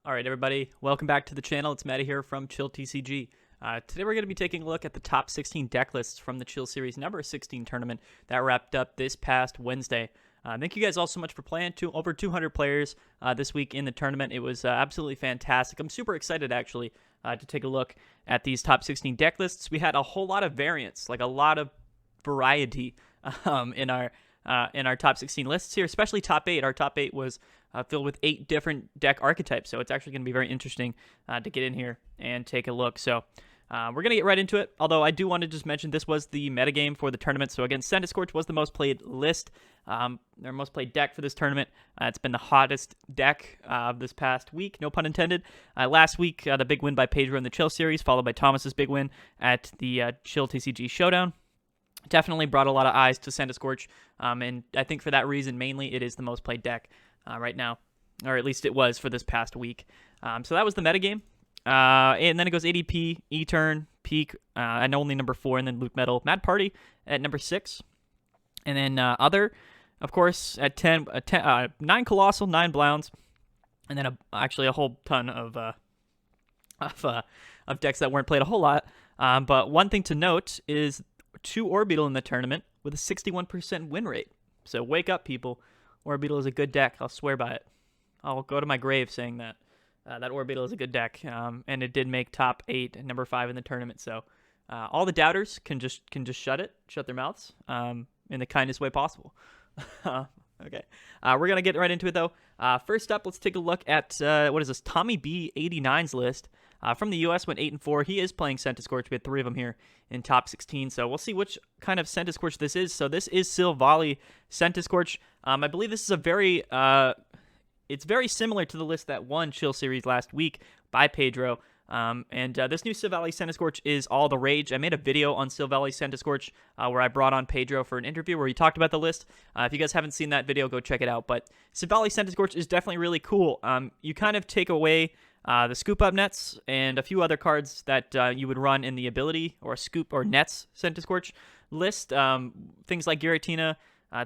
All right, everybody, welcome back to the channel. It's Matty here from Chill TCG. Today we're going to be taking a look at the top 16 deck lists from the Chill Series number 16 tournament that wrapped up this past Wednesday. Thank you guys all so much for playing. Over 200 players this week in the tournament. It was absolutely fantastic. I'm super excited, actually, to take a look at these top 16 deck lists. We had a whole lot of variance, like a lot of variety in our top 16 lists here, especially top 8. Our top 8 was filled with 8 different deck archetypes, so it's actually going to be very interesting to get in here and take a look. So we're going to get right into it, although I do want to just mention this was the metagame for the tournament. So again, Scorch was the most played list, their most played deck for this tournament. It's been the hottest deck this past week, no pun intended. Last week, the big win by Pedro in the Chill Series, followed by Thomas's big win at the Chill TCG Showdown. Definitely brought a lot of eyes to Scorch, and I think for that reason, mainly, it is the most played deck right now, or at least it was for this past week. So that was the metagame. And then it goes ADP, E-Turn, Peak, and only number 4, and then Luke Metal, Mad Party at number 6. And then Other, of course, at 10, 9 Colossal, 9 Blounds, and then actually a whole ton of decks that weren't played a whole lot. But one thing to note is 2 Orbital in the tournament with a 61% win rate. So wake up, people. Orbital is a good deck. I'll swear by it. I'll go to my grave saying that. That Orbital is a good deck, and it did make top 8 and number 5 in the tournament. So all the doubters can just shut their mouths in the kindest way possible. Okay, we're gonna get right into it though. First up, let's take a look at what is this? Tommy B 89's list. From the U.S. went 8-4. He is playing Scorch. We had 3 of them here in top 16. So we'll see which kind of Scorch this is. So this is Silvally Scorch. I believe this is a very it's very similar to the list that won Chill Series last week by Pedro. This new Silvally Scorch is all the rage. I made a video on Silvally Scorch where I brought on Pedro for an interview where he talked about the list. If you guys haven't seen that video, go check it out. But Silvally Scorch is definitely really cool. You kind of take away the Scoop Up Nets and a few other cards that you would run in the ability or Scoop or Nets Scorch list. Things like Giratina,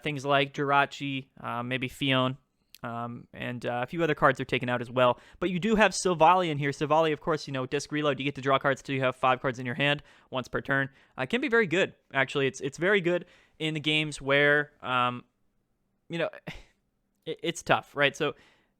things like Jirachi, maybe Fion. And a few other cards are taken out as well. But you do have Silvally in here. Silvally, of course, disc reload. You get to draw cards till you have 5 cards in your hand once per turn. It can be very good, actually. It's very good in the games where, it's tough, right? So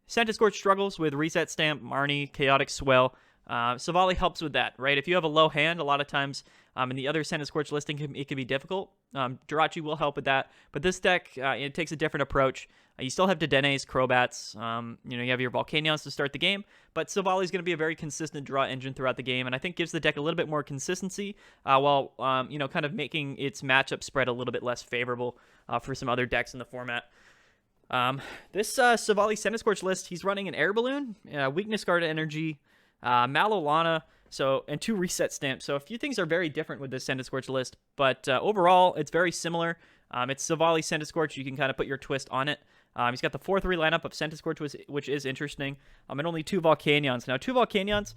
Scorch struggles with Reset Stamp, Marnie, Chaotic Swell. Silvally helps with that, right? If you have a low hand, a lot of times in the other Scorch listing, it can be difficult. Jirachi will help with that. But this deck, it takes a different approach. You still have Dedenes, Crobats, you have your Volcanions to start the game, but Silvally is going to be a very consistent draw engine throughout the game, and I think gives the deck a little bit more consistency, while, kind of making its matchup spread a little bit less favorable for some other decks in the format. This Silvally Scorch list, he's running an Air Balloon, Weakness Guard Energy, Malolana, and 2 Reset Stamps. So a few things are very different with this Scorch list, but overall, it's very similar. It's Silvally Scorch. You can kind of put your twist on it. He's got the 4-3 lineup of Scorch, which is interesting. And only 2 Volcanions. Now, 2 Volcanions,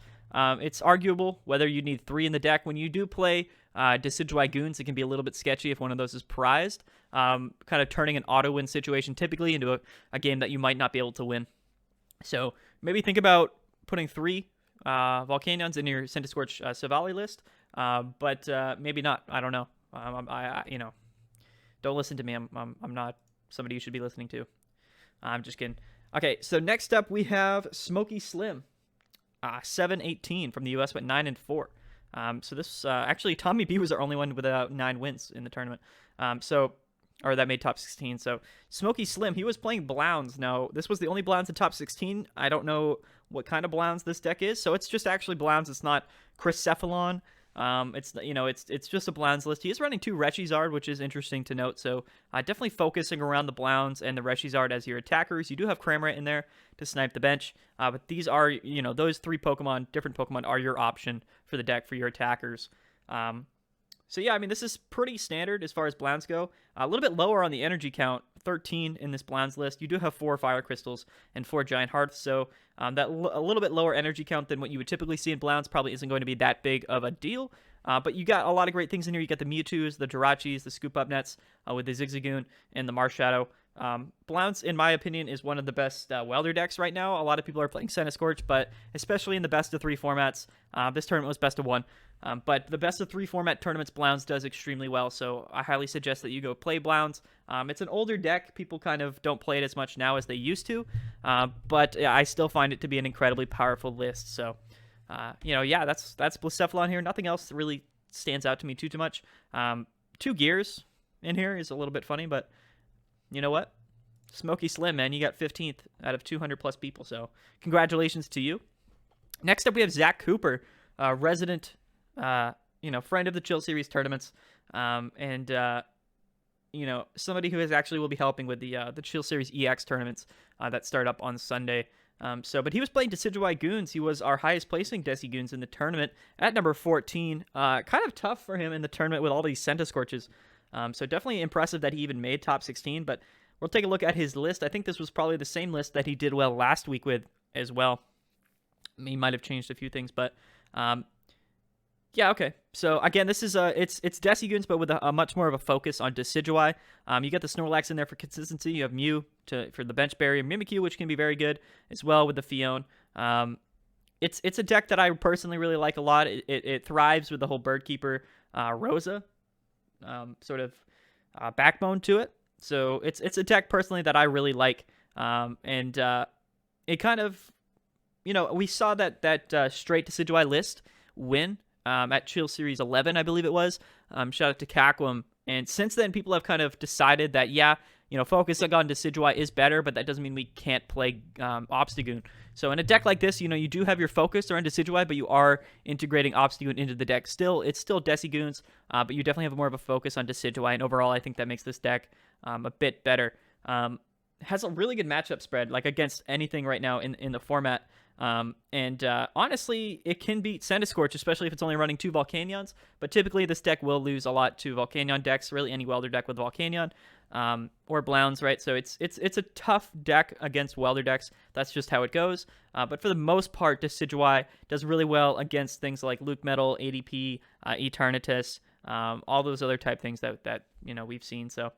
it's arguable whether you need 3 in the deck. When you do play Decidueye Goons, it can be a little bit sketchy if one of those is prized, kind of turning an auto-win situation typically into a game that you might not be able to win. So maybe think about putting 3 Volcanions in your Scorch Silvally list, but maybe not. I don't know. Don't listen to me. I'm not somebody you should be listening to. I'm just kidding. Okay, so next up we have Smokey Slim, 7-18 from the U.S. went 9-4. So this actually Tommy B was our only one without 9 wins in the tournament. Or that made top 16. So Smokey Slim, he was playing Blounds. Now this was the only Blounds in top 16. I don't know what kind of Blounds this deck is. So it's just actually Blounds. It's not Chrycephalon. It's just a Blounds list. He is running 2 Rechizard, which is interesting to note. So definitely focusing around the Blounds and the Rechizard as your attackers. You do have Cramorant in there to snipe the bench, but these are, those 3 different Pokemon are your option for the deck for your attackers. So yeah, this is pretty standard as far as Blounds go. A little bit lower on the energy count, 13 in this Blounds list. You do have 4 Fire Crystals and 4 Giant Hearths, so a little bit lower energy count than what you would typically see in Blounds probably isn't going to be that big of a deal. But you got a lot of great things in here. You got the Mewtwo's, the Jirachis, the Scoop Up Nets with the Zigzagoon and the Marshadow. Blounce, in my opinion, is one of the best welder decks right now. A lot of people are playing Scorch, but especially in the best of 3 formats. This tournament was best of 1. But the best of 3 format tournaments, Blounce does extremely well, so I highly suggest that you go play Blounce. It's an older deck. People kind of don't play it as much now as they used to, but I still find it to be an incredibly powerful list. So, yeah, that's Blacephalon here. Nothing else really stands out to me too much. 2 gears in here is a little bit funny, but you know what? Smokey Slim, man, you got 15th out of 200 plus people, so congratulations to you. Next up, we have Zac Cooper, resident, friend of the Chill Series tournaments, and somebody who will be helping with the Chill Series EX tournaments that start up on Sunday. But he was playing Decidueye Goons. He was our highest placing Desi Goons in the tournament at number 14. Kind of tough for him in the tournament with all these Scorches. So definitely impressive that he even made top 16, but we'll take a look at his list. I think this was probably the same list that he did well last week with as well. He might have changed a few things, but yeah, okay. So again, this is it's Desi Goons, but with a much more of a focus on Decidueye. You got the Snorlax in there for consistency. You have Mew for the bench barrier, Mimikyu, which can be very good as well with the Fion. It's a deck that I personally really like a lot. It thrives with the whole Birdkeeper Rosa sort of backbone to it. So it's a deck personally that I really like. And it kind of, we saw that straight Decidueye list win at Chill Series 11, I believe it was. Shout out to Kakwam. And since then, people have kind of decided that, focusing on Decidueye is better, but that doesn't mean we can't play Obstagoon. So in a deck like this, you do have your focus around Decidueye, but you are integrating Obstagoon into the deck. It's still Decigoons, but you definitely have more of a focus on Decidueye, and overall, I think that makes this deck a bit better. Has a really good matchup spread, like against anything right now in the format. Honestly, it can beat Scorch, especially if it's only running 2 Volcanions, but typically this deck will lose a lot to Volcanion decks, really any Welder deck with Volcanion, or Blounce, right? So it's a tough deck against Welder decks. That's just how it goes. But for the most part, Decidueye does really well against things like Luke Metal, ADP, Eternatus, all those other type things that we've seen. So,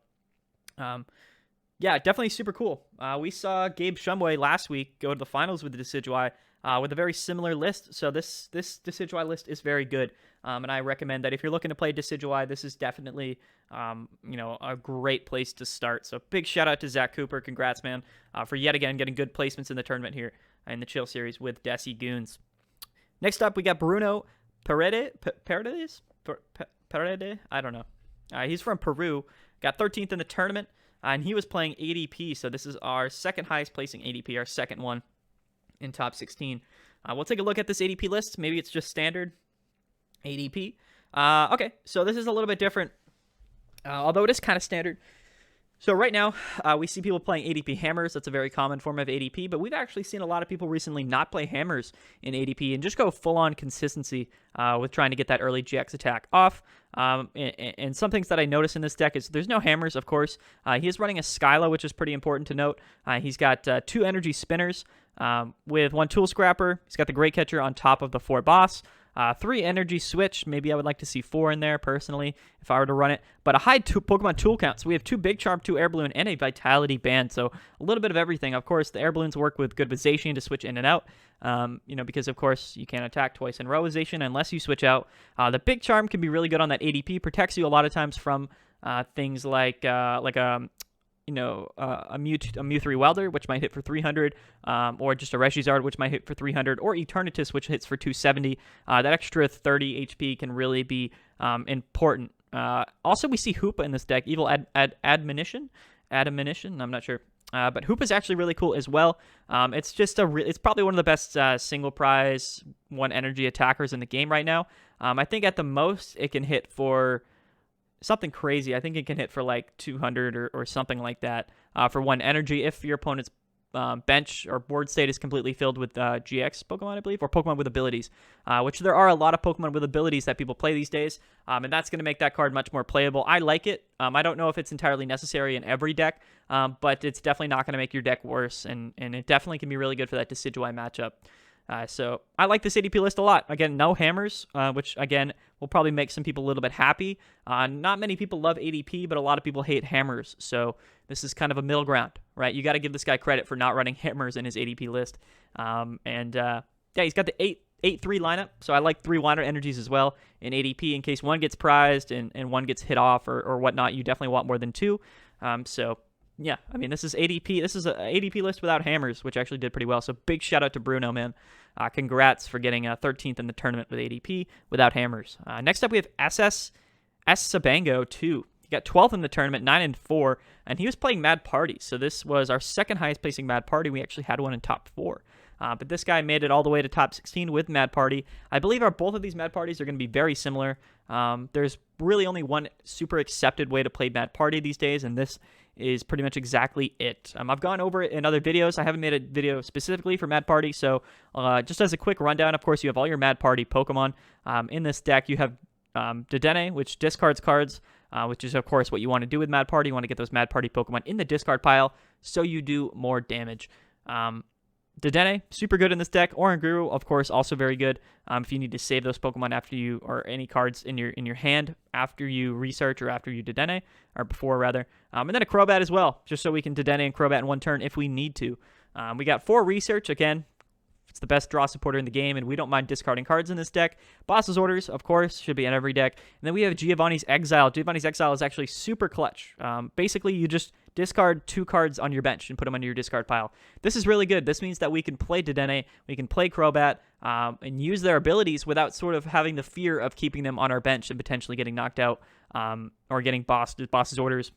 yeah, definitely super cool. We saw Gabe Shumway last week go to the finals with the Decidueye with a very similar list. So this Decidueye list is very good, and I recommend that if you're looking to play Decidueye, this is definitely a great place to start. So big shout out to Zac Cooper. Congrats, man, for yet again getting good placements in the tournament here in the Chill Series with Desi Goons. Next up, we got Bruno Paredes. I don't know. He's from Peru. Got 13th in the tournament. And he was playing ADP, so this is our second highest placing ADP, our second one in top 16. We'll take a look at this ADP list. Maybe it's just standard ADP. Okay, so this is a little bit different, although it is kind of standard. So right now, we see people playing ADP Hammers. That's a very common form of ADP, but we've actually seen a lot of people recently not play Hammers in ADP and just go full-on consistency with trying to get that early GX attack off. And some things that I notice in this deck is there's no Hammers, of course. He is running a Skyla, which is pretty important to note. He's got 2 Energy Spinners with 1 Tool Scrapper. He's got the Great Catcher on top of the 4 Boss. 3 Energy Switch. Maybe I would like to see 4 in there, personally, if I were to run it. But a high Pokemon Tool count. So we have 2 Big Charm, 2 Air Balloon, and a Vitality Band. So a little bit of everything. Of course, the Air Balloons work with good with Zacian to switch in and out. Because, of course, you can't attack twice in a row with Zacian unless you switch out. The Big Charm can be really good on that ADP. Protects you a lot of times from things like a Mew 3 Welder, which might hit for 300, or just a Reshizard, which might hit for 300, or Eternatus, which hits for 270. That extra 30 HP can really be important. Also, we see Hoopa in this deck, Evil Admonition, I'm not sure. But Hoopa is actually really cool as well. It's just it's probably one of the best single prize 1 energy attackers in the game right now. I think at the most it can hit for something crazy. I think it can hit for like 200 or something like that for 1 energy if your opponent's bench or board state is completely filled with GX Pokemon, I believe, or Pokemon with abilities, which there are a lot of Pokemon with abilities that people play these days, and that's going to make that card much more playable. I like it. I don't know if it's entirely necessary in every deck, but it's definitely not going to make your deck worse, and it definitely can be really good for that Decidueye matchup. So I like this ADP list a lot. Again, no hammers, which again will probably make some people a little bit happy. Not many people love ADP, but a lot of people hate hammers. So this is kind of a middle ground, right? You got to give this guy credit for not running hammers in his ADP list. Yeah, he's got the 8-3 lineup, so I like 3 water energies as well in ADP in case one gets prized and one gets hit off or whatnot. You definitely want more than 2. So yeah, I mean, this is ADP. This is an ADP list without hammers, which actually did pretty well. So big shout out to Bruno, man. Congrats for getting 13th in the tournament with ADP without hammers. Next up, we have Ssbango2. He got 12th in the tournament, 9-4, and he was playing Mad Party. So this was our second highest placing Mad Party. We actually had one in top 4. But this guy made it all the way to top 16 with Mad Party. I believe both of these Mad Parties are going to be very similar. There's really only one super accepted way to play Mad Party these days, and this is pretty much exactly it. I've gone over it in other videos. I haven't made a video specifically for Mad Party, so just as a quick rundown, of course, you have all your Mad Party Pokemon. In this deck, you have Dedenne, which discards cards, which is, of course, what you want to do with Mad Party. You want to get those Mad Party Pokemon in the discard pile so you do more damage. Dedenne, super good in this deck. Oranguru, of course, also very good. If you need to save those Pokemon after you, or any cards in your hand after you research or after you Dedenne, or before rather. And then a Crobat as well, just so we can Dedenne and Crobat in one turn if we need to. We got 4 research, again. It's the best draw supporter in the game, and we don't mind discarding cards in this deck. Boss's Orders, of course, should be in every deck. And then we have Giovanni's Exile. Giovanni's Exile is actually super clutch. Basically, you just discard 2 cards on your bench and put them under your discard pile. This is really good. This means that we can play Dedenne, we can play Crobat, and use their abilities without sort of having the fear of keeping them on our bench and potentially getting knocked out, or getting Boss's Orders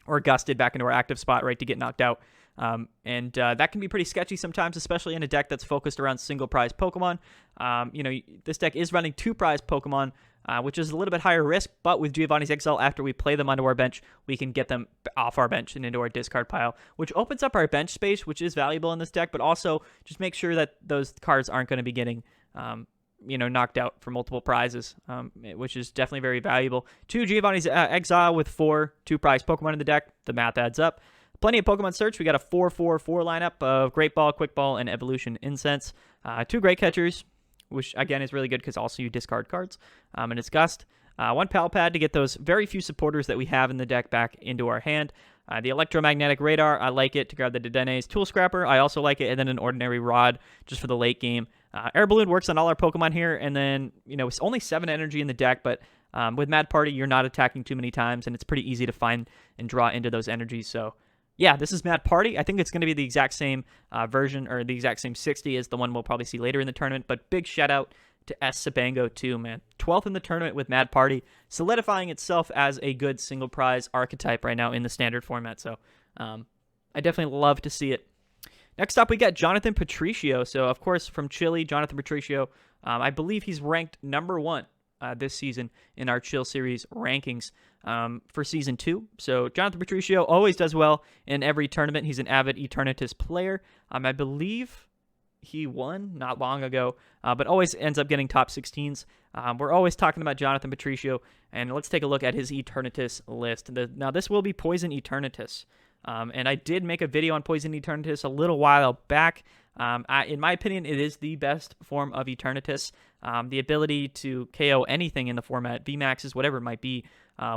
or gusted back into our active spot, right, to get knocked out. That can be pretty sketchy sometimes, especially in a deck that's focused around single prize Pokemon. This deck is running 2 prize Pokemon, which is a little bit higher risk, but with Giovanni's Exile, after we play them onto our bench, we can get them off our bench and into our discard pile, which opens up our bench space, which is valuable in this deck, but also just make sure that those cards aren't going to be getting knocked out for multiple prizes, which is definitely very valuable. 2 Giovanni's Exile with 4 2-prize Pokemon in the deck. The math adds up. Plenty of Pokemon search. We got a 4-4-4 lineup of Great Ball, Quick Ball, and Evolution Incense. 2 Great Catchers, which again is really good because also you discard cards. And it's Gust. 1 Pal Pad to get those very few supporters that we have in the deck back into our hand. The Electromagnetic Radar, I like it to grab the Dedenne's. Tool Scrapper, I also like it. And then an Ordinary Rod just for the late game. Air Balloon works on all our Pokemon here. And then, it's only 7 energy in the deck, but with Mad Party, you're not attacking too many times, and it's pretty easy to find and draw into those energies. So yeah, this is Mad Party. I think it's going to be the exact same version, or the exact same 60 as the one we'll probably see later in the tournament. But big shout out to Ssbango2, man. 12th in the tournament with Mad Party, solidifying itself as a good single prize archetype right now in the standard format. So I definitely love to see it. Next up, we got Jonathan Patricio. So, of course, from Chile, Jonathan Patricio. I believe he's ranked number 1 this season in our Chill Series rankings for Season 2. So Jonathan Patricio always does well in every tournament. He's an avid Eternatus player. I believe he won not long ago, but always ends up getting top 16s. We're always talking about Jonathan Patricio, and let's take a look at his Eternatus list. Now, this will be Poison Eternatus, and I did make a video on Poison Eternatus a little while back. In my opinion, it is the best form of Eternatus. The ability to KO anything in the format, VMAXs, whatever it might be,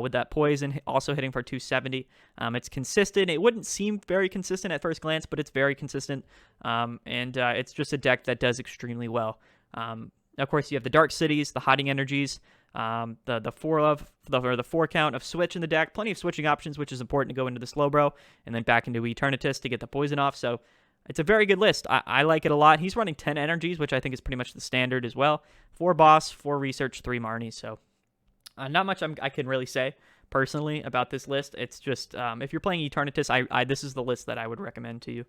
with that poison, also hitting for 270. It's consistent. It wouldn't seem very consistent at first glance, but it's very consistent. It's just a deck that does extremely well. Of course, you have the Dark Cities, the Hiding Energies, the 4 count of switch in the deck. Plenty of switching options, which is important to go into the Slowbro and then back into Eternatus to get the poison off. So it's a very good list. I like it a lot. He's running 10 energies, which I think is pretty much the standard as well. 4 boss, 4 research, 3 Marnies. So not much I can really say personally about this list. It's just if you're playing Eternatus, this is the list that I would recommend to you.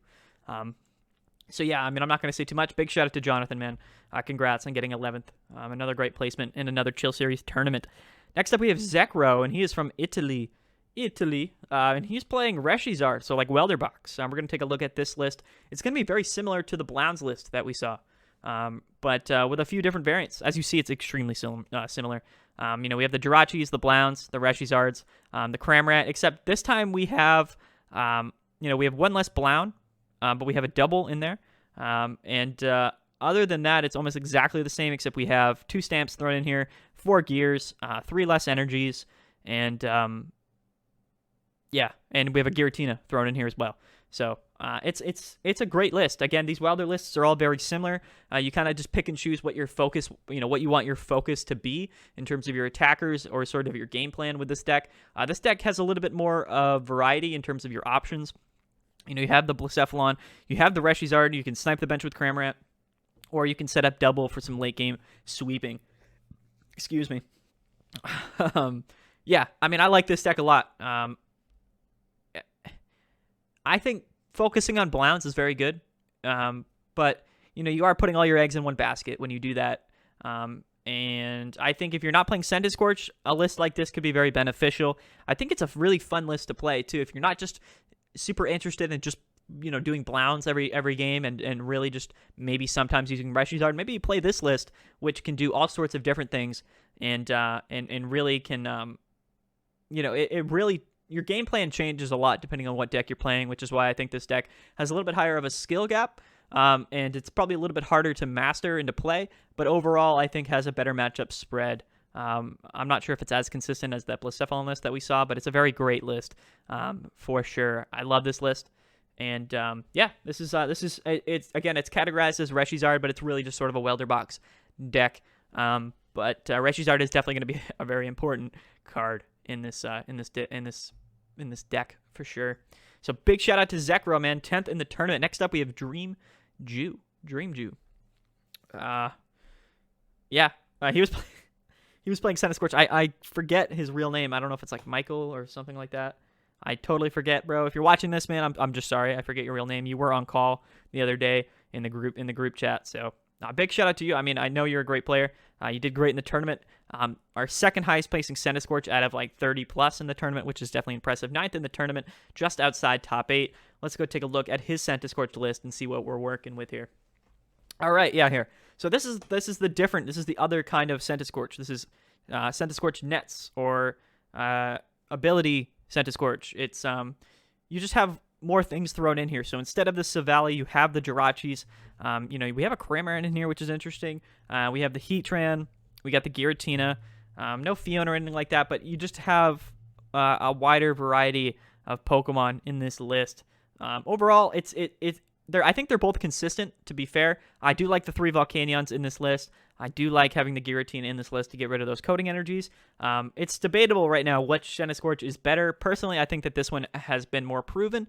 So yeah, I'm not going to say too much. Big shout out to Jonathan, man. Congrats on getting 11th. Another great placement in another Chill Series tournament. Next up, we have Zekro, and he is from Italy, and he's playing Reshizard, so like Welderbox. We're going to take a look at this list. It's going to be very similar to the Blounds list that we saw, but with a few different variants. As you see, it's extremely similar. We have the Jirachis, the Blounds, the Reshizards, the Cramrat, except this time we have, we have 1 less Blound, but we have a double in there, other than that, it's almost exactly the same, except we have 2 stamps thrown in here, 4 gears, 3 less energies, and yeah, and we have a Giratina thrown in here as well. So it's a great list. Again, these Wilder lists are all very similar. You kind of just pick and choose what your focus, what you want your focus to be in terms of your attackers or sort of your game plan with this deck. This deck has a little bit more variety in terms of your options. You have the Blacephalon, you have the Reshizard, you can snipe the bench with Cramorant, or you can set up double for some late game sweeping. Excuse me. Yeah, I mean, I like this deck a lot. I think focusing on Blounce is very good, but you are putting all your eggs in one basket when you do that. And I think if you're not playing Scorch, a list like this could be very beneficial. I think it's a really fun list to play too. If you're not just super interested in just doing Blounce every game and really just maybe sometimes using Reshizard, maybe you play this list, which can do all sorts of different things and really can it really. Your game plan changes a lot depending on what deck you're playing, which is why I think this deck has a little bit higher of a skill gap, and it's probably a little bit harder to master and to play, but overall I think has a better matchup spread. I'm not sure if it's as consistent as that Blacephalon list that we saw, but it's a very great list for sure. I love this list, and yeah, this is it's categorized as Reshizard, but it's really just sort of a welder box deck. But Reshizard is definitely going to be a very important card in this deck for sure. So big shout out to Zekro, man, 10th in the tournament. Next up we have Dream Jew. Yeah, he was playing Scorch. I forget his real name. I don't know if it's like Michael or something like that. I totally forget, bro. If you're watching this, man, I'm just sorry. I forget your real name. You were on call the other day in the group chat. So big shout out to you. I mean, I know you're a great player. You did great in the tournament. Our second highest placing Scorch out of like 30 plus in the tournament, which is definitely impressive. 9th in the tournament, just outside top 8. Let's go take a look at his Scorch list and see what we're working with here. All right, yeah, here. So this is the other kind of Scorch. This is Scorch Nets or ability Scorch. It's you just have more things thrown in here. So instead of the Savali, you have the Jirachis. We have a Cramorant in here, which is interesting. We have the Heatran. We got the Giratina. No Fiona or anything like that, but you just have a wider variety of Pokemon in this list. Overall, I think they're both consistent, to be fair. I do like the 3 Volcanions in this list. I do like having the Giratina in this list to get rid of those coding energies. It's debatable right now which Scorch is better. Personally, I think that this one has been more proven.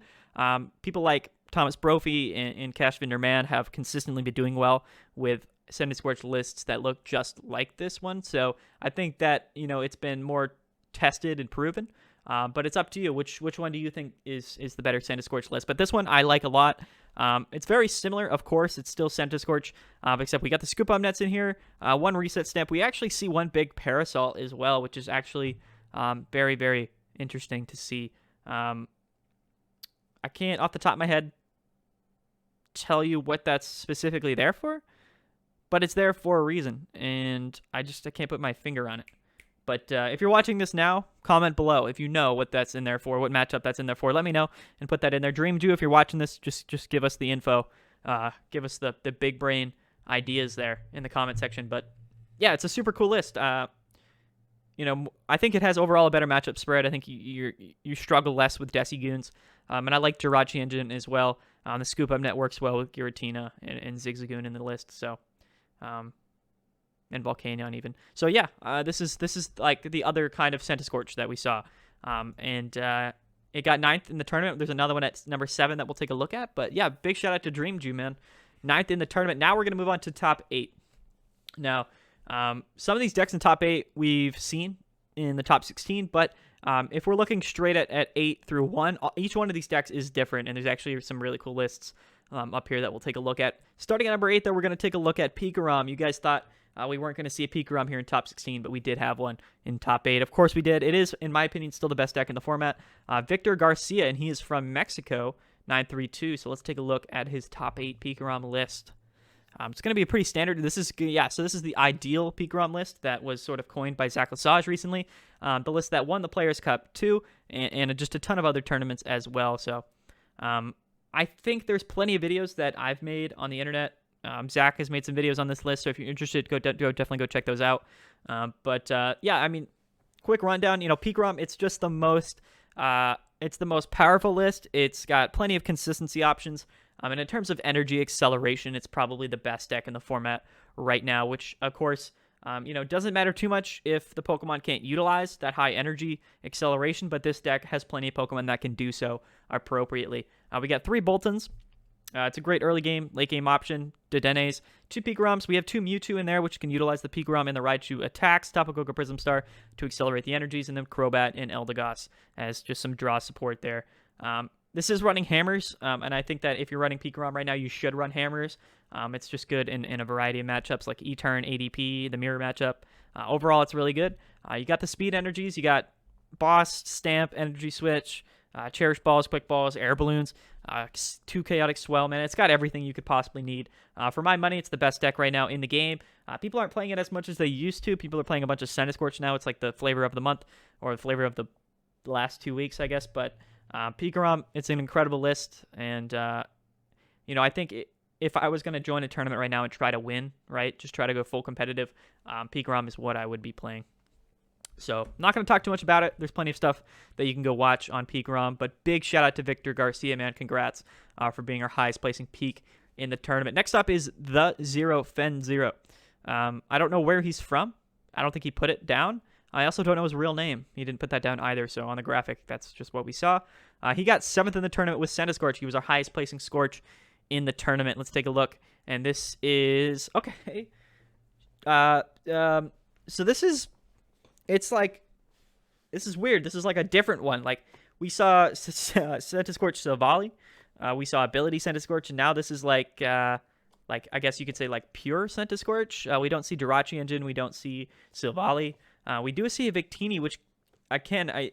People like Thomas Brophy and Cash Vinderman have consistently been doing well with Scorch lists that look just like this one. So I think that, it's been more tested and proven. But it's up to you. Which one do you think is the better Scorch list? But this one I like a lot. It's very similar, of course. It's still Scorch, except we got the Scoop Up Nets in here, 1 reset stamp. We actually see 1 big Parasol as well, which is actually very, very interesting to see. I can't, off the top of my head, tell you what that's specifically there for, but it's there for a reason, and I can't put my finger on it. But if you're watching this now, comment below if you know what that's in there for, what matchup that's in there for. Let me know and put that in there. Dream Jew, if you're watching this, just give us the info. Give us the big brain ideas there in the comment section. But yeah, it's a super cool list. I think it has overall a better matchup spread. I think you struggle less with Decigoons. And I like Jirachi Engine as well. The Scoop Up Net works well with Giratina and Zigzagoon in the list. So, and Volcanion even. So yeah, this is like the other kind of Scorch that we saw. And it got 9th in the tournament. There's another one at number 7 that we'll take a look at. But yeah, big shout out to Dream Jew, man. 9th in the tournament. Now we're going to move on to top 8. Now, some of these decks in top 8 we've seen in the top 16, but if we're looking straight at 8 through 1, each one of these decks is different, and there's actually some really cool lists up here that we'll take a look at. Starting at number 8, though, we're going to take a look at Picoram. You guys thought we weren't going to see a Picoram here in top 16, but we did have one in top 8. Of course we did. It is, in my opinion, still the best deck in the format. Victor Garcia, and he is from Mexico, 932. So let's take a look at his top 8 Picoram list. It's going to be a pretty standard. This is the ideal Picoram list that was sort of coined by Zach Lesage recently. The list that won the Players' Cup 2 and just a ton of other tournaments as well. So I think there's plenty of videos that I've made on the internet Zac has made some videos on this list, so if you're interested, go definitely go check those out. Yeah, I mean, quick rundown. Picoram, it's the most powerful list. It's got plenty of consistency options. And in terms of energy acceleration, it's probably the best deck in the format right now, which, of course, doesn't matter too much if the Pokemon can't utilize that high energy acceleration, but this deck has plenty of Pokemon that can do so appropriately. We got 3 Boltons. It's a great early game, late game option. Dedenes, 2 Picorams. We have 2 Mewtwo in there, which can utilize the Picoram and the Raichu attacks. Tapu Koko Prism Star to accelerate the energies, and then Crobat and Eldegoss as just some draw support there. This is running Hammers, and I think that if you're running Picoram right now, you should run Hammers. It's just good in a variety of matchups like E-Turn, ADP, the Mirror matchup. Overall, it's really good. You got the speed energies. You got Boss, Stamp, Energy Switch, Cherish Balls, Quick Balls, Air Balloons, 2 Chaotic Swell, man. It's got everything you could possibly need. For my money, it's the best deck right now in the game. People aren't playing it as much as they used to. People are playing a bunch of Scorch now. It's like the flavor of the month, or the flavor of the last 2 weeks, I guess. But Picoram, it's an incredible list. And, I think if I was going to join a tournament right now and try to win, right, just try to go full competitive, Picoram is what I would be playing. So, not going to talk too much about it. There's plenty of stuff that you can go watch on Picoram. But big shout out to Victor Garcia, man. Congrats for being our highest placing peak in the tournament. Next up is the Zero Fen Zero. I don't know where he's from. I don't think he put it down. I also don't know his real name. He didn't put that down either. So, on the graphic, that's just what we saw. He got 7th in the tournament with Scorch. He was our highest placing Scorch in the tournament. Let's take a look. And this is... Okay. So this is... It's like, this is weird. This is like a different one. Like, we saw Scorch Silvally. We saw Ability Scorch, and now this is like I guess you could say like pure Scorch. We don't see Jirachi Engine. We don't see Silvally. We do see a Victini, which,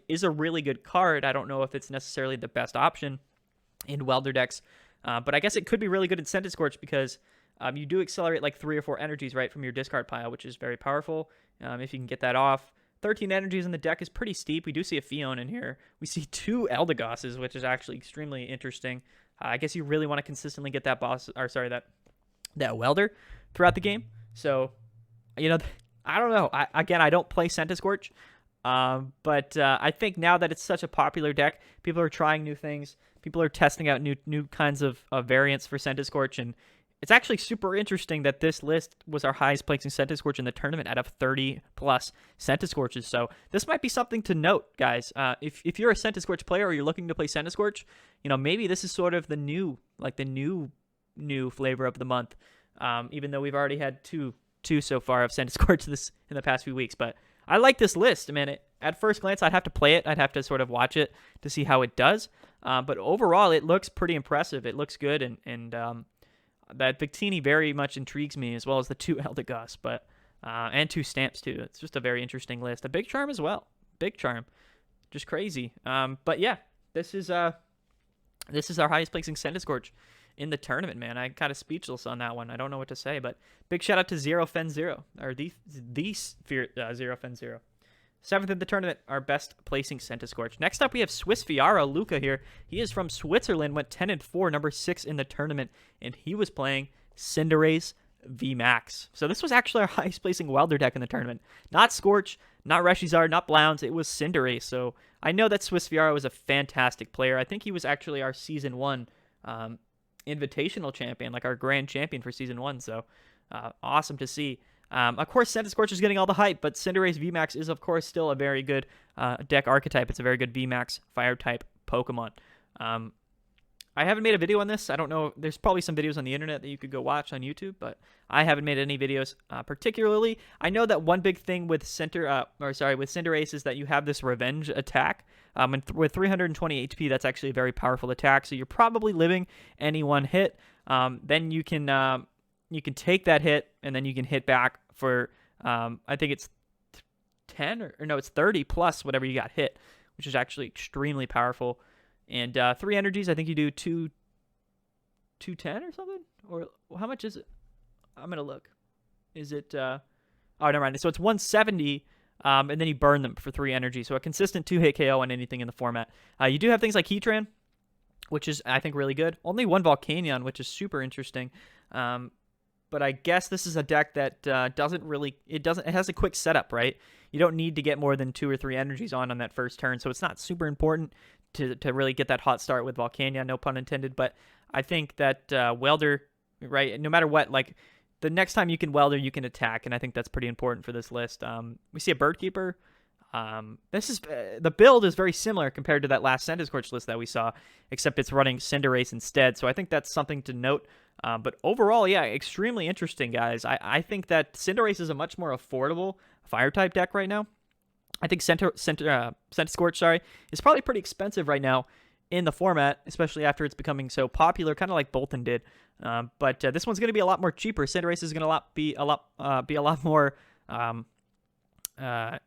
is a really good card. I don't know if it's necessarily the best option in Welder decks, but I guess it could be really good in Scorch because you do accelerate like 3 or 4 energies, right, from your discard pile, which is very powerful if you can get that off. 13 energies in the deck is pretty steep. We do see a Fion in here. We see 2 Eldegosses, which is actually extremely interesting. I guess you really want to consistently get that that Welder throughout the game. So, I don't know. I don't play Scorch, but I think now that it's such a popular deck, people are trying new things. People are testing out new kinds of variants for Scorch, and it's actually super interesting that this list was our highest placing Scorch in the tournament out of 30 plus Scorches. So this might be something to note, guys. If you're a Scorch player or you're looking to play Scorch, maybe this is sort of the new flavor of the month. Even though we've already had two so far of Scorch in the past few weeks, but I like this list, man. At first glance, I'd have to play it. I'd have to sort of watch it to see how it does. But overall, it looks pretty impressive. It looks good, and that Victini very much intrigues me, as well as the 2 Eldegoss, and 2 Stamps too. It's just a very interesting list. A Big Charm as well. Big Charm, just crazy. But yeah, this is our highest placing Scorch in the tournament, man. I'm kind of speechless on that one. I don't know what to say, but big shout out to Zero Fen Zero, or the Zero Fen Zero. 7th in the tournament, our best placing Scorch. Next up, we have Swiss Fiara Luca here. He is from Switzerland, went 10-4, number 6 in the tournament, and he was playing Cinderace VMAX. So this was actually our highest placing Welder deck in the tournament. Not Scorch, not Reshizard, not Blounds, it was Cinderace. So I know that Swiss Fiara was a fantastic player. I think he was actually our Season 1 Invitational champion, like our grand champion for Season 1. So awesome to see. Of course, Scorch is getting all the hype, but Cinderace VMAX is, of course, still a very good deck archetype. It's a very good VMAX Fire-type Pokemon. I haven't made a video on this. I don't know. There's probably some videos on the internet that you could go watch on YouTube, but I haven't made any videos particularly. I know that one big thing with Cinderace is that you have this revenge attack. And with 320 HP, that's actually a very powerful attack. So you're probably living any one hit. Then you can take that hit, and then you can hit back for, I think it's 10 or no, it's 30 plus whatever you got hit, which is actually extremely powerful. And 3 energies, I think you do 210 or something? Or how much is it? I'm going to look. Is it, oh, never mind. So it's 170, and then you burn them for 3 energy. So a consistent 2-hit KO on anything in the format. You do have things like Heatran, which is, I think, really good. Only 1 Volcanion, which is super interesting. but I guess this is a deck that it has a quick setup, right? You don't need to get more than 2 or 3 energies on that first turn, so it's not super important to really get that hot start with Volcania, no pun intended. But I think that Welder, right, no matter what, like the next time you can Welder, you can attack, and I think that's pretty important for this list. We see a Bird Keeper. This is the build is very similar compared to that last Scorch list that we saw, except it's running Cinderace instead. So I think that's something to note. But overall, yeah, extremely interesting, guys. I think that Cinderace is a much more affordable fire type deck right now. I think Scorch, is probably pretty expensive right now in the format, especially after it's becoming so popular, kind of like Bolton did. But this one's going to be a lot more cheaper. Cinderace is going to be a lot more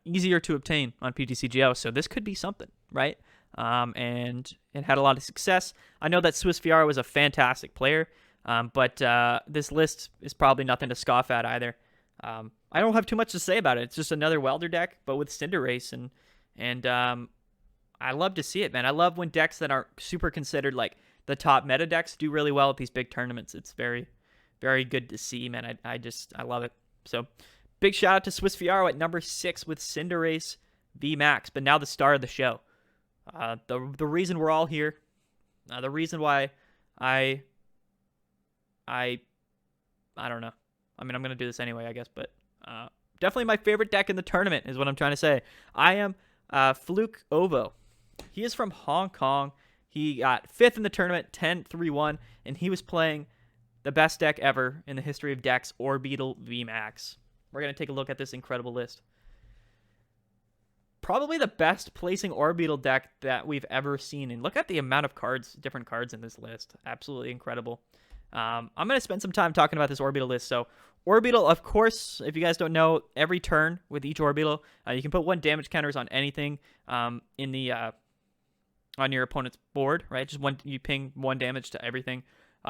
easier to obtain on PTCGO, so this could be something, right? And it had a lot of success. I know that Swiss Fiara was a fantastic player, but this list is probably nothing to scoff at either. I don't have too much to say about it. It's just another Welder deck, but with Cinderace, and I love to see it, man. I love when decks that aren't super considered like the top meta decks do really well at these big tournaments. It's very, very good to see, man. I love it. So big shout out to Swiss Fiara at number 6 with Cinderace VMAX, but now the star of the show. The reason we're all here, the reason why I don't know. I mean, I'm going to do this anyway, I guess, but definitely my favorite deck in the tournament is what I'm trying to say. I am Fluke Ovo. He is from Hong Kong. He got 5th in the tournament, 10-3-1, and he was playing the best deck ever in the history of decks, Orbital VMAX. We're going to take a look at this incredible list. Probably the best placing Orbital deck that we've ever seen. And look at the amount of cards, different cards in this list. Absolutely incredible. I'm going to spend some time talking about this Orbital list. So Orbital, of course, if you guys don't know, every turn with each Orbital, you can put 1 damage counters on anything in the on your opponent's board, right? Just you ping 1 damage to everything.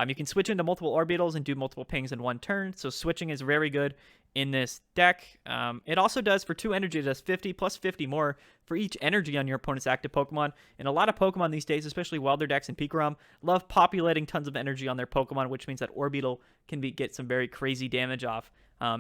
You can switch into multiple Orbitals and do multiple pings in 1 turn, so switching is very good in this deck. It also does, for 2 energy, it does 50 plus 50 more for each energy on your opponent's active Pokemon. And a lot of Pokemon these days, especially Welder decks and Picoram, love populating tons of energy on their Pokemon, which means that Orbital can get some very crazy damage off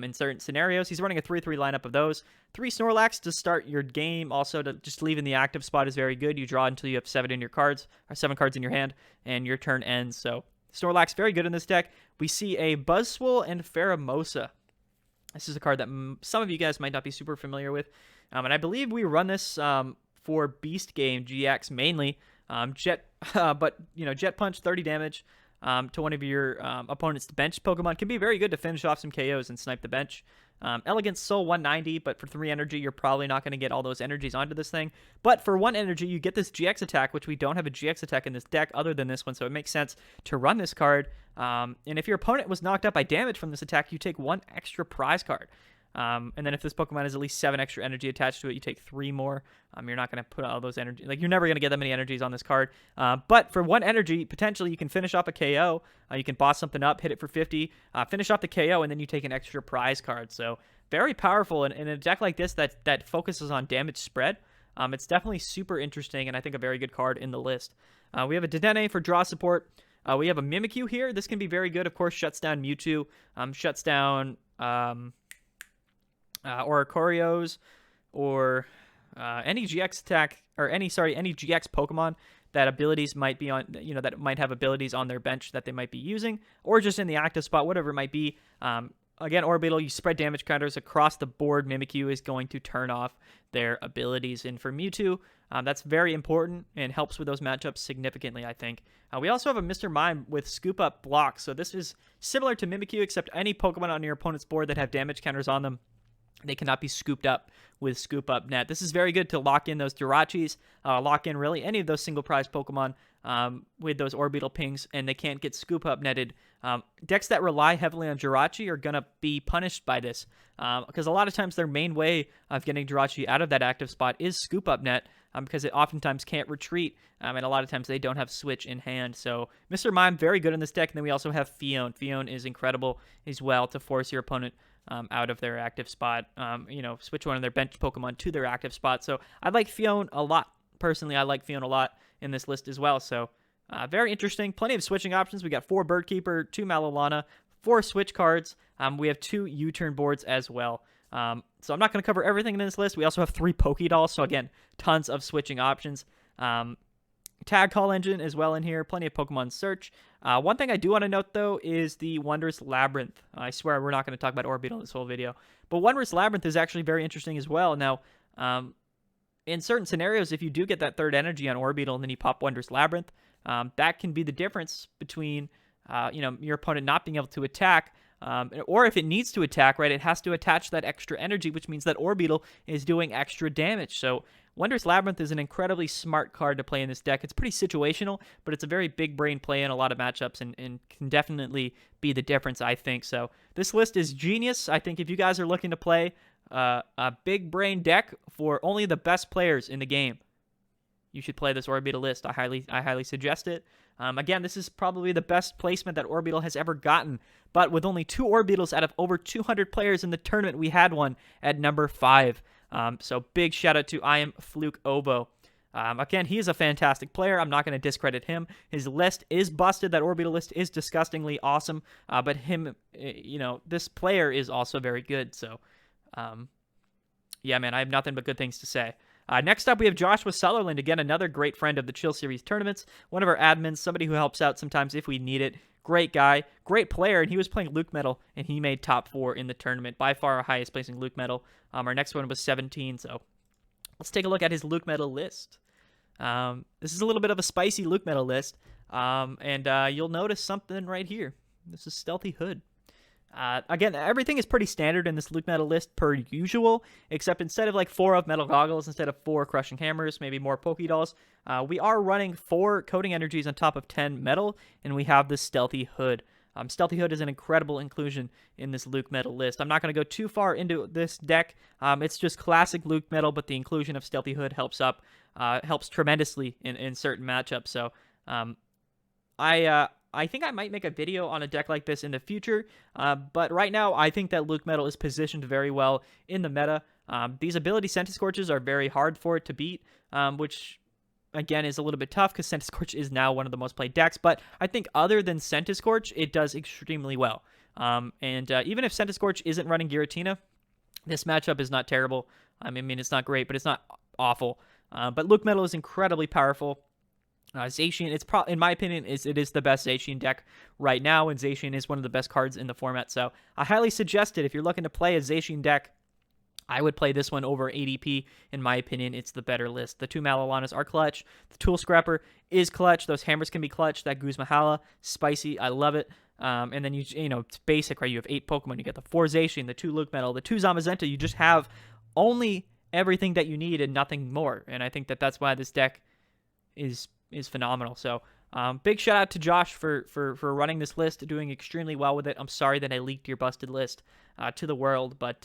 in certain scenarios. He's running a 3-3 lineup of those. 3 Snorlax to start your game. Also, to just leave in the active spot is very good. You draw until you have 7 in your cards, or 7 cards in your hand, and your turn ends. So Snorlax, very good in this deck. We see a Buzzwole and Pheromosa. This is a card that some of you guys might not be super familiar with. And I believe we run this for Beast Game GX mainly. Jet Punch, 30 damage to one of your opponent's bench Pokemon can be very good to finish off some KOs and snipe the bench. Elegant Soul, 190, but for 3 energy, you're probably not going to get all those energies onto this thing. But for 1 energy, you get this GX attack, which we don't have a GX attack in this deck other than this one, so it makes sense to run this card. And if your opponent was knocked out by damage from this attack, you take 1 extra prize card. And then if this Pokemon has at least 7 extra energy attached to it, you take 3 more. You're not going to put all those energy, like you're never going to get that many energies on this card. But for 1 energy, potentially you can finish off a KO. You can boss something up, hit it for 50, finish off the KO, and then you take an extra prize card. So very powerful. And in a deck like this that focuses on damage spread, it's definitely super interesting, and I think a very good card in the list. We have a Dedenne for draw support. We have a Mimikyu here. This can be very good. Of course, shuts down Mewtwo, shuts down Oricorios, or any GX attack, or any GX Pokemon that abilities might be on, that might have abilities on their bench that they might be using, or just in the active spot, whatever it might be. Again, Orbital, you spread damage counters across the board. Mimikyu is going to turn off their abilities. And for Mewtwo, that's very important and helps with those matchups significantly, I think. We also have a Mr. Mime with Scoop Up blocks. So this is similar to Mimikyu, except any Pokemon on your opponent's board that have damage counters on them, they cannot be scooped up with Scoop Up Net. This is very good to lock in those Jirachis, lock in really any of those single prize Pokemon with those Orbital pings, and they can't get Scoop Up Netted. Decks that rely heavily on Jirachi are going to be punished by this, because a lot of times their main way of getting Jirachi out of that active spot is Scoop Up Net, because it oftentimes can't retreat, and a lot of times they don't have Switch in hand. So Mr. Mime, very good in this deck. And then we also have Fion. Fion is incredible as well to force your opponent out of their active spot, switch one of their bench Pokemon to their active spot. So I like Fion a lot. Personally, I like Fion a lot in this list as well. So very interesting. Plenty of switching options. We got 4 Bird Keeper, 2 Malolana, 4 switch cards. We have 2 U-turn boards as well. So I'm not going to cover everything in this list. We also have 3 Pokédolls, so again, tons of switching options. Tag Call Engine as well in here, plenty of Pokemon Search. One thing I do want to note, though, is the Wondrous Labyrinth. I swear we're not going to talk about Orbital in this whole video, but Wondrous Labyrinth is actually very interesting as well. Now, in certain scenarios, if you do get that 3rd energy on Orbital and then you pop Wondrous Labyrinth, that can be the difference between your opponent not being able to attack, or if it needs to attack, right, it has to attach that extra energy, which means that Orbital is doing extra damage. So Wondrous Labyrinth is an incredibly smart card to play in this deck. It's pretty situational, but it's a very big brain play in a lot of matchups and can definitely be the difference, I think. So this list is genius. I think if you guys are looking to play a big brain deck for only the best players in the game, you should play this Orbital list. I highly suggest it. Again, this is probably the best placement that Orbital has ever gotten, but with only 2 Orbitals out of over 200 players in the tournament, we had one at number 5. So big shout out to I Am Fluke Obo. Again, he is a fantastic player. I'm not going to discredit him. His list is busted. That Orbital list is disgustingly awesome. But him, this player is also very good. So, yeah, man, I have nothing but good things to say. Next up, we have Joshua Sutherland. Again, another great friend of the Chill Series tournaments. One of our admins, somebody who helps out sometimes if we need it. Great guy, great player, and he was playing Luke Metal, and he made top 4 in the tournament. By far our highest placing Luke Metal. Our next one was 17, so let's take a look at his Luke Metal list. This is a little bit of a spicy Luke Metal list, and you'll notice something right here. This is Stealthy Hood. Again, everything is pretty standard in this Luke Metal list per usual, except instead of like 4 of Metal Goggles, instead of 4 Crushing Hammers, maybe more Pokédolls, we are running 4 Coating Energies on top of 10 Metal, and we have this Stealthy Hood. Stealthy Hood is an incredible inclusion in this Luke Metal list. I'm not going to go too far into this deck. It's just classic Luke Metal, but the inclusion of Stealthy Hood helps tremendously in certain matchups. So I think I might make a video on a deck like this in the future, but right now I think that Luke Metal is positioned very well in the meta. These ability Scorches are very hard for it to beat, which again is a little bit tough because Scorch is now one of the most played decks, but I think other than Scorch, it does extremely well. And even if Scorch isn't running Giratina, this matchup is not terrible. I mean, it's not great, but it's not awful. But Luke Metal is incredibly powerful. Zacian, in my opinion, it is the best Zacian deck right now, and Zacian is one of the best cards in the format. So I highly suggest it. If you're looking to play a Zacian deck, I would play this one over ADP. In my opinion, it's the better list. The 2 Malalanas are clutch. The Tool Scrapper is clutch. Those hammers can be clutch. That Guzma Hala, spicy. I love it. And then it's basic, right? You have 8 Pokemon. You get the 4 Zacian, the 2 Luke Metal, the 2 Zamazenta. You just have only everything that you need and nothing more. And I think that that's why this deck is phenomenal. So big shout out to Josh for running this list, doing extremely well with it. I'm sorry that I leaked your busted list to the world, but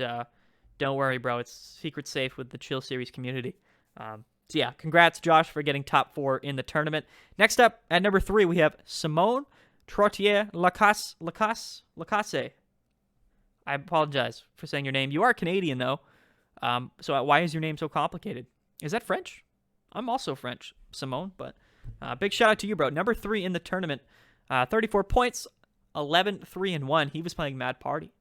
don't worry, bro. It's secret safe with the Chill Series community. So yeah, congrats, Josh, for getting top 4 in the tournament. Next up, at number 3, we have Simone Trottier Lacasse. I apologize for saying your name. You are Canadian, though. So why is your name so complicated? Is that French? I'm also French, Simone, but big shout out to you, bro. Number 3 in the tournament. 34 points, 11-3-1. He was playing Mad Party.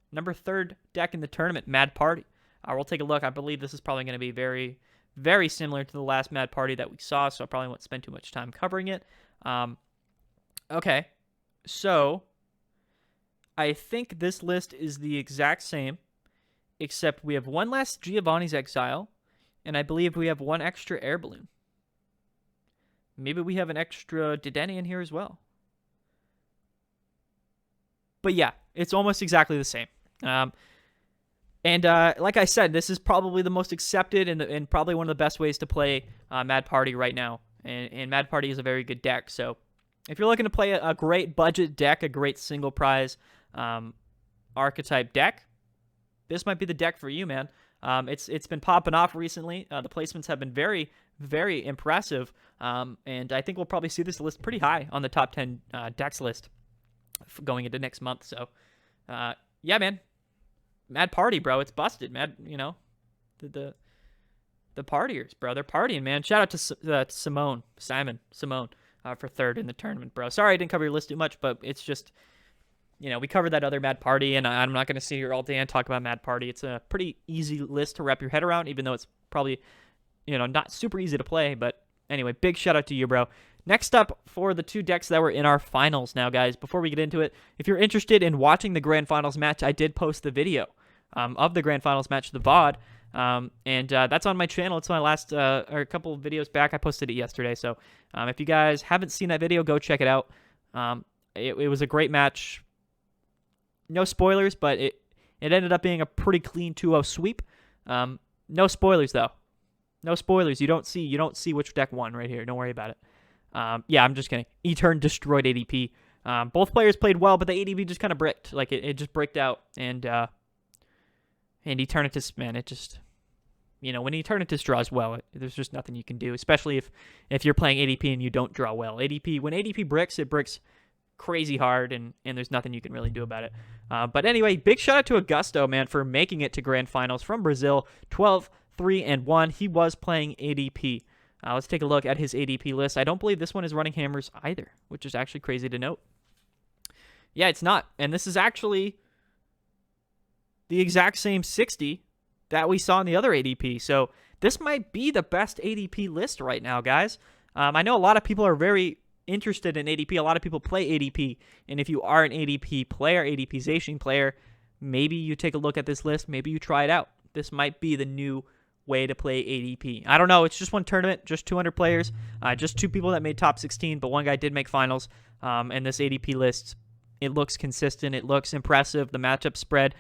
Number 3rd deck in the tournament, Mad Party. We'll take a look. I believe this is probably going to be very, very similar to the last Mad Party that we saw, so I probably won't spend too much time covering it. Okay, so I think this list is the exact same, except we have 1 less Giovanni's Exile, and I believe we have 1 extra Air Balloon. Maybe we have an extra Dedenne in here as well. But yeah, it's almost exactly the same. And like I said, this is probably the most accepted and probably one of the best ways to play Mad Party right now. And Mad Party is a very good deck. So if you're looking to play a great budget deck, a great single prize archetype deck, this might be the deck for you, man. It's been popping off recently. The placements have been very, very impressive. And I think we'll probably see this list pretty high on the top 10 decks list going into next month. So, yeah, man. Mad Party, bro. It's busted. The partiers, bro. They're partying, man. Shout out to Simone for 3rd in the tournament, bro. Sorry I didn't cover your list too much, but it's just we covered that other Mad Party, and I'm not going to sit here all day and talk about Mad Party. It's a pretty easy list to wrap your head around, even though it's probably, not super easy to play. But anyway, big shout out to you, bro. Next up for the 2 decks that were in our finals now, guys, before we get into it, if you're interested in watching the Grand Finals match, I did post the video of the Grand Finals match, the VOD, and that's on my channel. It's my last, or a couple of videos back. I posted it yesterday, so if you guys haven't seen that video, go check it out. It was a great match. No spoilers, but it ended up being a pretty clean 2-0 sweep. No spoilers, though. No spoilers. You don't see which deck won right here. Don't worry about it. Yeah, I'm just kidding. E-Turn destroyed ADP. Both players played well, but the ADP just kind of bricked. Like, it just bricked out. And Eternatus, man, it just... when Eternatus draws well, there's just nothing you can do, especially if you're playing ADP and you don't draw well. When ADP bricks, it bricks crazy hard, and there's nothing you can really do about it. But anyway, big shout out to Augusto, man, for making it to Grand Finals from Brazil, 12-3-1. He was playing ADP. Let's take a look at his ADP list. I don't believe this one is running hammers either, which is actually crazy to note. Yeah, it's not. And this is actually the exact same 60 that we saw in the other ADP. So this might be the best ADP list right now, guys. I know a lot of people are very interested in ADP. A lot of people play ADP. And if you are an ADP player, ADP-zation player, maybe you take a look at this list. Maybe you try it out. This might be the new way to play ADP. I don't know. It's just one tournament, just 200 players, just 2 people that made top 16, but one guy did make finals. And this ADP list, it looks consistent. It looks impressive. The matchup spread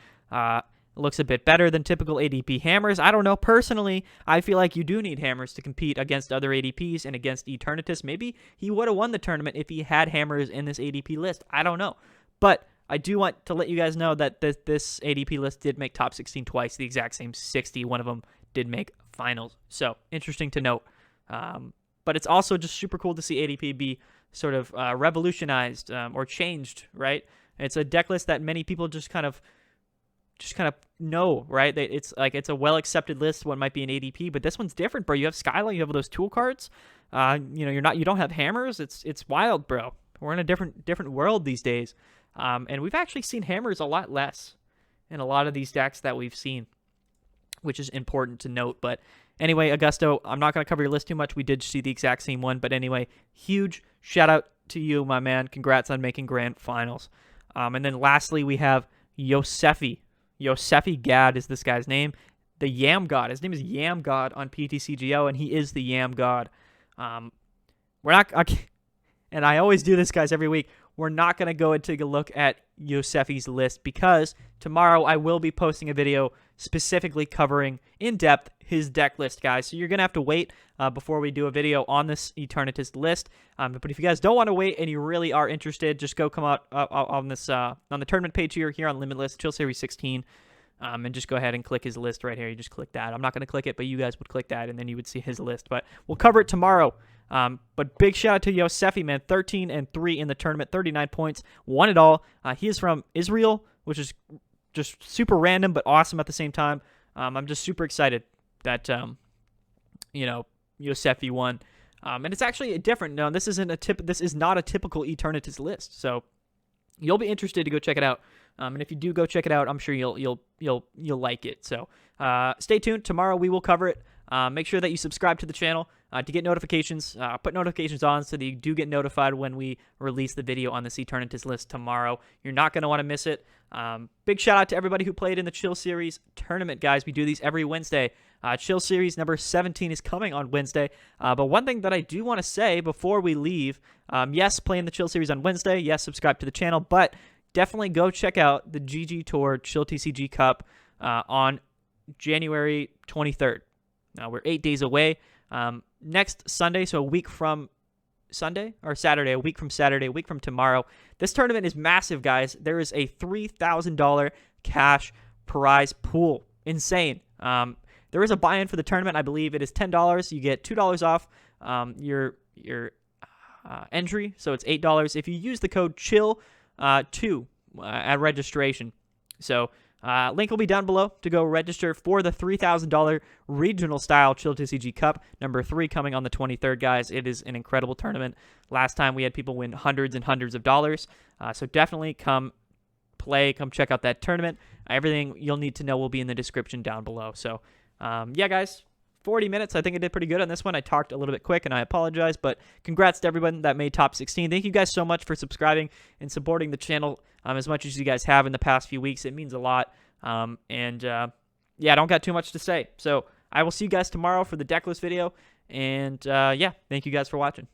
looks a bit better than typical ADP hammers. I don't know. Personally, I feel like you do need hammers to compete against other ADPs and against Eternatus. Maybe he would have won the tournament if he had hammers in this ADP list. I don't know. But I do want to let you guys know that this ADP list did make top 16 twice, the exact same 60. One of them did make finals. So interesting to note. But it's also just super cool to see ADP be sort of revolutionized or changed, right? It's a deck list that many people just kind of know, right? It's like it's a well-accepted list. What might be an ADP, but this one's different, bro. You have Skyline, you have those tool cards. You don't have hammers. It's wild, bro. We're in a different world these days, and we've actually seen hammers a lot less in a lot of these decks that we've seen, which is important to note. But anyway, Augusto, I'm not going to cover your list too much. We did see the exact same one, but anyway, huge shout out to you, my man. Congrats on making Grand Finals. And then lastly, we have Yosefi. Yosefi Gad is this guy's name. The Yam God. His name is Yam God on PTCGO, and he is the Yam God. We're not... And I always do this, guys, every week. We're not going to go and take a look at Yosefi's list because tomorrow I will be posting a video specifically covering in depth his deck list, guys. So you're going to have to wait before we do a video on this Eternatus list. But if you guys don't want to wait and you really are interested, just go come out on this on the tournament page here on Limitless, Chill Series 16. And just go ahead and click his list right here. You just click that. I'm not going to click it, but you guys would click that, and then you would see his list. But we'll cover it tomorrow. But big shout out to Yosefi, man. 13-3 in the tournament, 39 points, won it all. He is from Israel, which is just super random but awesome at the same time. I'm just super excited that Yosefi won. And it's actually different. No, this is not a typical Eternatus list. So you'll be interested to go check it out. And if you do go check it out, I'm sure you'll like it. So stay tuned. Tomorrow we will cover it. Make sure that you subscribe to the channel to get notifications. Put notifications on so that you do get notified when we release the video on this Eternatus list tomorrow. You're not going to want to miss it. Big shout out to everybody who played in the Chill Series tournament, guys. We do these every Wednesday. Chill Series number 17 is coming on Wednesday. But one thing that I do want to say before we leave, yes, playing the Chill Series on Wednesday. Yes, subscribe to the channel. But definitely go check out the GG Tour Chill TCG Cup on January 23rd. Now, we're 8 days away. Next Sunday, so a week from Sunday, or Saturday, a week from Saturday, a week from tomorrow. This tournament is massive, guys. There is a $3,000 cash prize pool. Insane. There is a buy-in for the tournament. I believe it is $10. You get $2 off your entry, so it's $8 if you use the code CHILL2 at registration. So link will be down below to go register for the $3,000 regional style Chill TCG Cup number 3 coming on the 23rd, guys. It is an incredible tournament. Last time we had people win hundreds and hundreds of dollars. So definitely come play, come check out that tournament. Everything you'll need to know will be in the description down below. So, yeah, guys, 40 minutes. I think I did pretty good on this one. I talked a little bit quick, and I apologize, but congrats to everyone that made top 16. Thank you guys so much for subscribing and supporting the channel as much as you guys have in the past few weeks. It means a lot. Yeah, I don't got too much to say. So I will see you guys tomorrow for the decklist video. And, yeah, thank you guys for watching.